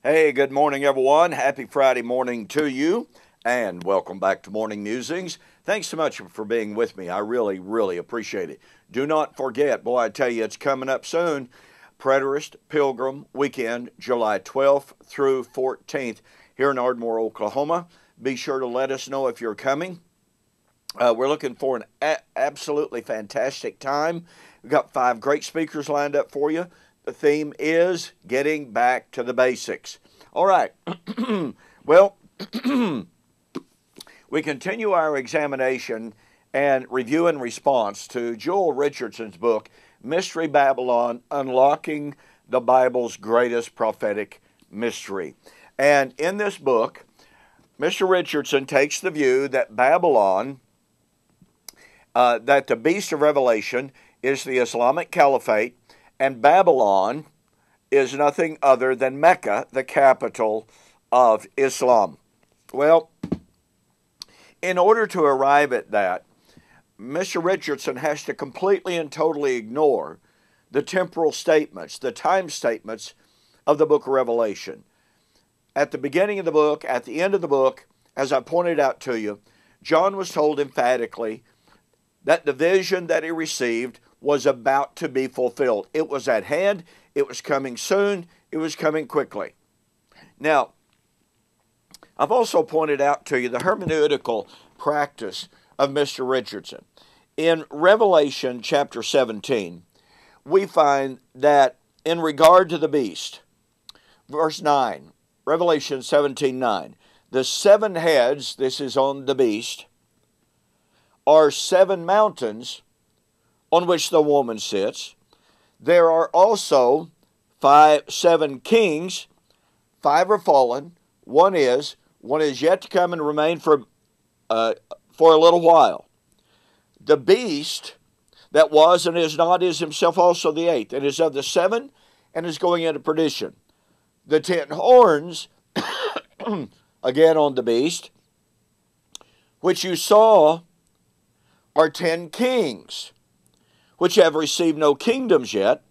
Hey, good morning, everyone. Happy Friday morning to you, and welcome back to Morning Musings. Thanks so much for being with me. I really, really appreciate it. Do not forget, boy, I tell you, it's coming up soon. Preterist Pilgrim Weekend, July 12th through 14th here in Ardmore, Oklahoma. Be sure to let us know if you're coming. We're looking for an absolutely fantastic time. We've got 5 great speakers lined up for you. The theme is getting back to the basics. All right. Well, we continue our examination and review and response to Joel Richardson's book, Mystery Babylon, Unlocking the Bible's Greatest Prophetic Mystery. And in this book, Mr. Richardson takes the view that Babylon, that the beast of Revelation is the Islamic Caliphate, and Babylon is nothing other than Mecca, the capital of Islam. Well, in order to arrive at that, Mr. Richardson has to completely and totally ignore the temporal statements, the time statements of the book of Revelation. At the beginning of the book, at the end of the book, as I pointed out to you, John was told emphatically that the vision that he received was about to be fulfilled. It was at hand, it was coming soon, it was coming quickly. Now, I've also pointed out to you the hermeneutical practice of Mr. Richardson. In Revelation chapter 17, we find that in regard to the beast, verse 9, Revelation 17:9, the 7 heads, this is on the beast, are 7 mountains on which the woman sits. There are also 7 kings. 5 are fallen. One is yet to come and remain for a little while. The beast that was and is not is himself also the 8th, and is of the 7 and is going into perdition. The 10 horns, again on the beast, which you saw, are 10 kings, which have received no kingdoms yet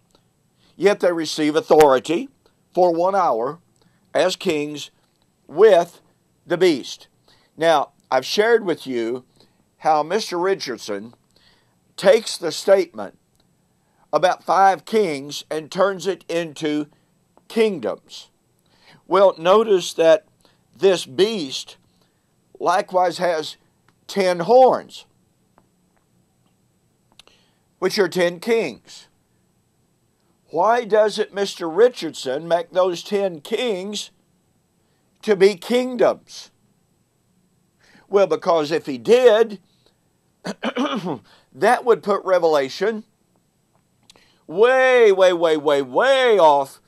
they receive authority for 1 hour as kings with the beast. Now, I've shared with you how Mr. Richardson takes the statement about 5 kings and turns it into kingdoms. Well, notice that this beast likewise has 10 horns, which are 10 kings. Why doesn't Mr. Richardson make those 10 kings to be kingdoms? Well, because if he did, that would put Revelation way off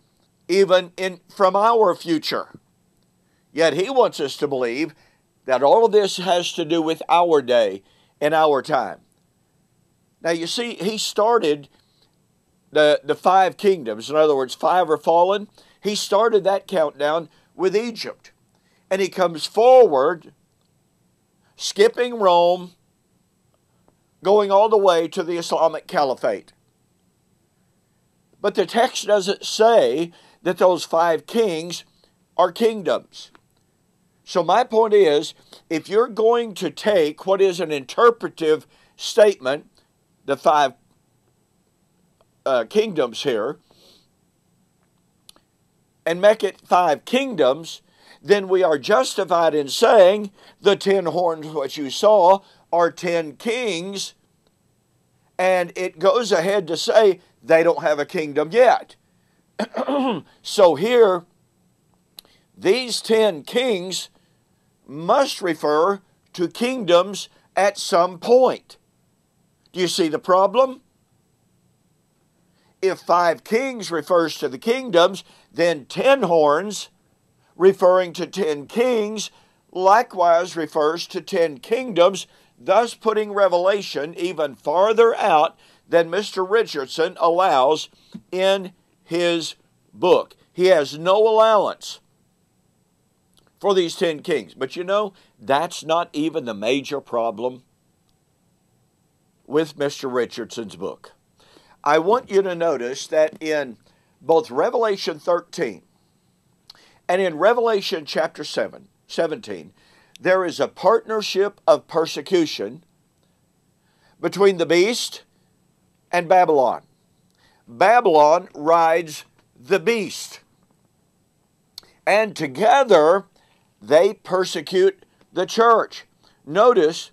even from our future. Yet he wants us to believe that all of this has to do with our day and our time. Now, you see, he started the 5 kingdoms. In other words, 5 are fallen. He started that countdown with Egypt. And he comes forward, skipping Rome, going all the way to the Islamic Caliphate. But the text doesn't say that those 5 kings are kingdoms. So my point is, if you're going to take what is an interpretive statement, the 5 kingdoms here, and make it 5 kingdoms, then we are justified in saying the 10 horns which you saw are 10 kings, and it goes ahead to say they don't have a kingdom yet. So here, these 10 kings must refer to kingdoms at some point. Do you see the problem? If 5 kings refers to the kingdoms, then 10 horns referring to 10 kings likewise refers to 10 kingdoms, thus putting Revelation even farther out than Mr. Richardson allows in his book. He has no allowance for these 10 kings. But you know, that's not even the major problem with Mr. Richardson's book. I want you to notice that in both Revelation 13 And in Revelation chapter 17, there is a partnership of persecution between the beast and Babylon. Babylon rides the beast, and together they persecute the church. Notice,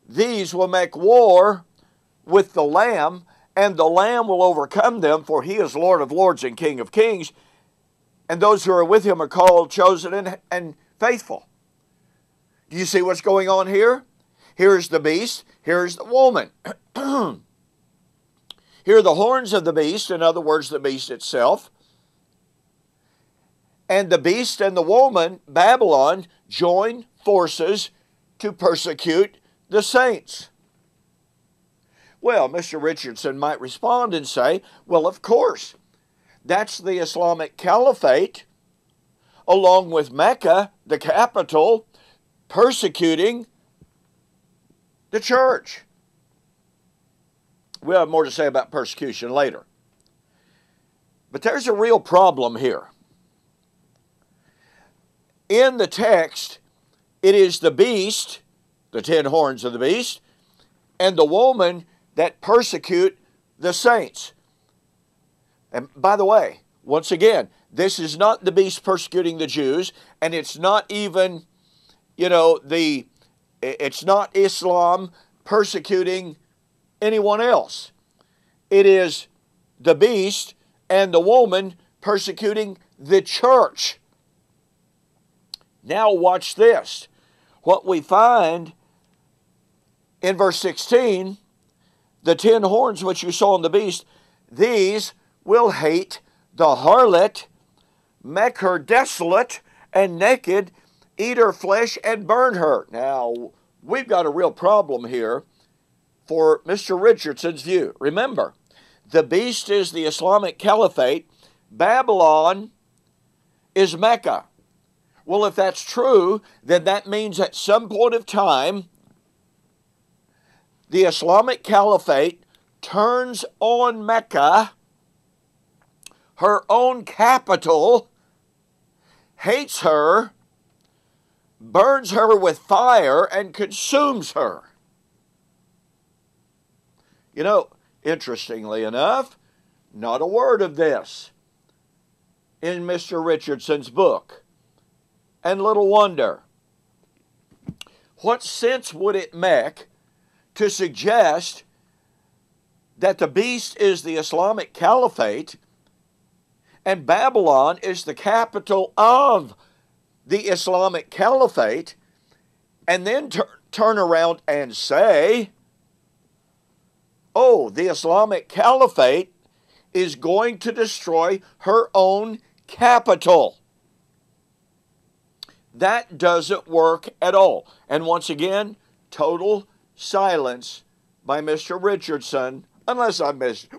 these will make war with the Lamb, and the Lamb will overcome them, for he is Lord of lords and King of kings, and those who are with him are called, chosen, and faithful. Do you see what's going on here? Here's the beast, here's the woman. Here are the horns of the beast, in other words, the beast itself. And the beast and the woman, Babylon, join forces to persecute the saints. Well, Mr. Richardson might respond and say, well, of course, that's the Islamic Caliphate, along with Mecca, the capital, persecuting the church. We'll have more to say about persecution later. But there's a real problem here. In the text, it is the beast, the 10 horns of the beast, and the woman that persecute the saints. And by the way, once again, this is not the beast persecuting the Jews, and it's not even, it's not Islam persecuting anyone else. It is the beast and the woman persecuting the church. Now watch this. What we find in verse 16, the 10 horns which you saw in the beast, these will hate the harlot, make her desolate and naked, eat her flesh and burn her. Now, we've got a real problem here for Mr. Richardson's view. Remember, the beast is the Islamic Caliphate. Babylon is Mecca. Well, if that's true, then that means at some point of time, the Islamic Caliphate turns on Mecca, her own capital, hates her, burns her with fire, and consumes her. Interestingly enough, not a word of this in Mr. Richardson's book. And little wonder. What sense would it make to suggest that the beast is the Islamic Caliphate and Babylon is the capital of the Islamic Caliphate, and then turn around and say, oh, the Islamic Caliphate is going to destroy her own capital? That doesn't work at all. And once again, total silence by Mr. Richardson, unless I missed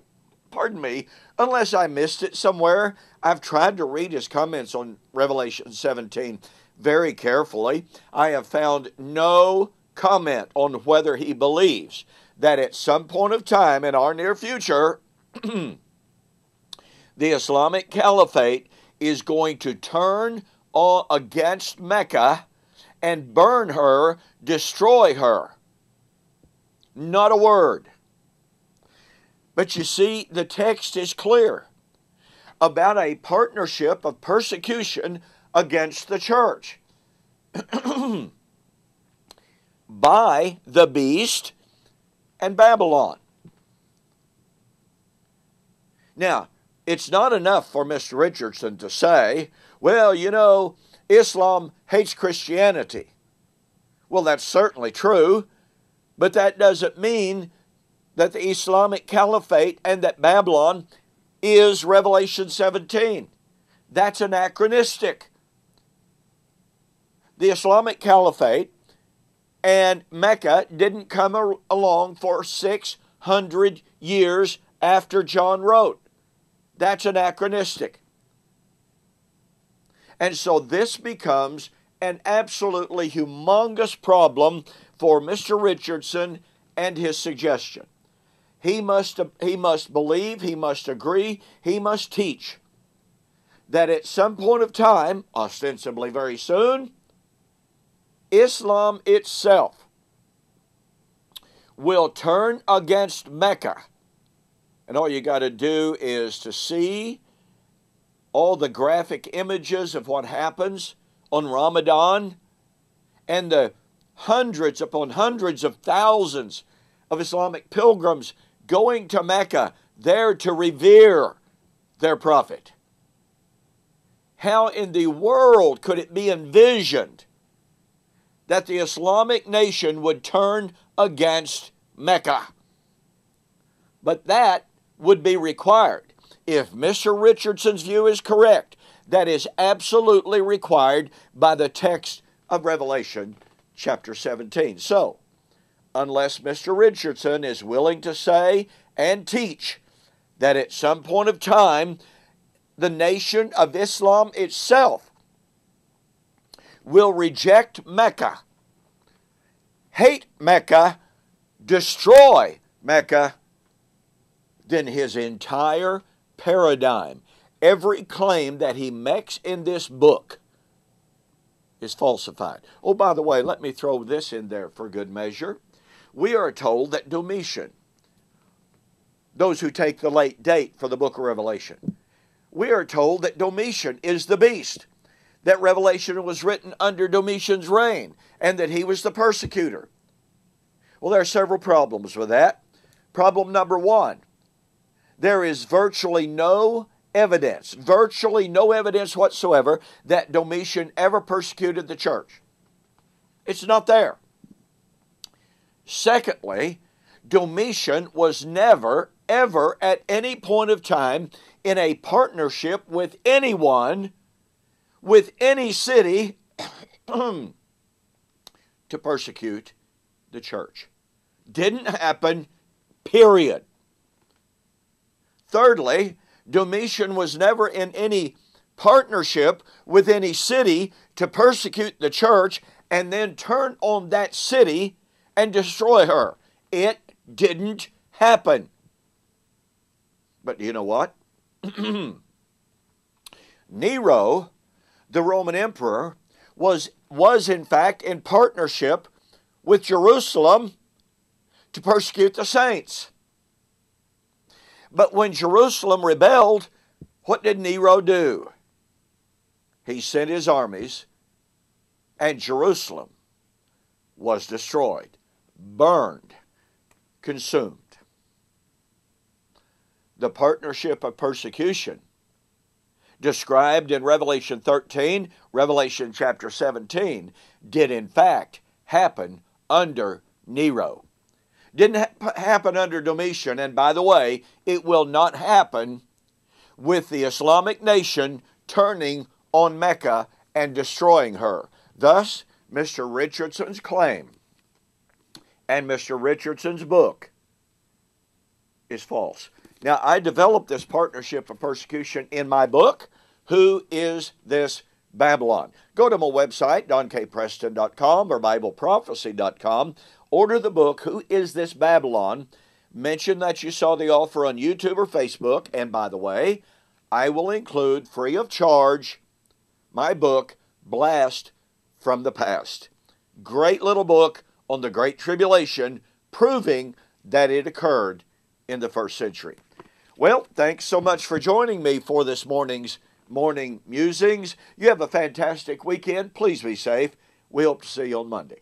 it somewhere. I've tried to read his comments on Revelation 17 very carefully. I have found no comment on whether he believes that at some point of time in our near future, the Islamic Caliphate is going to turn against Mecca and burn her, destroy her. Not a word. But you see, the text is clear about a partnership of persecution against the church by the beast and Babylon. Now, it's not enough for Mr. Richardson to say, well, Islam hates Christianity. Well, that's certainly true, but that doesn't mean that the Islamic Caliphate and that Babylon is Revelation 17. That's anachronistic. The Islamic Caliphate and Mecca didn't come along for 600 years after John wrote. That's anachronistic. And so this becomes an absolutely humongous problem for Mr. Richardson and his suggestion. He must believe, he must agree, he must teach that at some point of time, ostensibly very soon, Islam itself will turn against Mecca. And all you got to do is to see all the graphic images of what happens on Ramadan and the hundreds upon hundreds of thousands of Islamic pilgrims going to Mecca there to revere their prophet. How in the world could it be envisioned that the Islamic nation would turn against Mecca? But that would be required. If Mr. Richardson's view is correct, that is absolutely required by the text of Revelation chapter 17. So, unless Mr. Richardson is willing to say and teach that at some point of time, the nation of Islam itself will reject Mecca, hate Mecca, destroy Mecca, then his entire paradigm, every claim that he makes in this book, is falsified. Oh, by the way, let me throw this in there for good measure. We are told that Domitian, those who take the late date for the book of Revelation, we are told that Domitian is the beast, that Revelation was written under Domitian's reign, and that he was the persecutor. Well, there are several problems with that. Problem number one, there is virtually no evidence whatsoever that Domitian ever persecuted the church. It's not there. Secondly, Domitian was never, ever, at any point of time, in a partnership with anyone, with any city, to persecute the church. Didn't happen, period. Thirdly, Domitian was never in any partnership with any city to persecute the church and then turn on that city and destroy her. It didn't happen. But you know what? Nero, the Roman emperor, was in fact in partnership with Jerusalem to persecute the saints. But when Jerusalem rebelled, what did Nero do? He sent his armies, and Jerusalem was destroyed, burned, consumed. The partnership of persecution described in Revelation 13, Revelation chapter 17, did in fact happen under Nero. Didn't happen under Domitian, and by the way, it will not happen with the Islamic nation turning on Mecca and destroying her. Thus, Mr. Richardson's claim and Mr. Richardson's book is false. Now, I developed this partnership of persecution in my book, Who is This Babylon? Go to my website, donkpreston.com or BibleProphecy.com. Order the book, Who is This Babylon? Mention that you saw the offer on YouTube or Facebook. And by the way, I will include, free of charge, my book, Blast from the Past. Great little book on the Great Tribulation, proving that it occurred in the first century. Well, thanks so much for joining me for this morning's Morning Musings. You have a fantastic weekend. Please be safe. We hope to see you on Monday.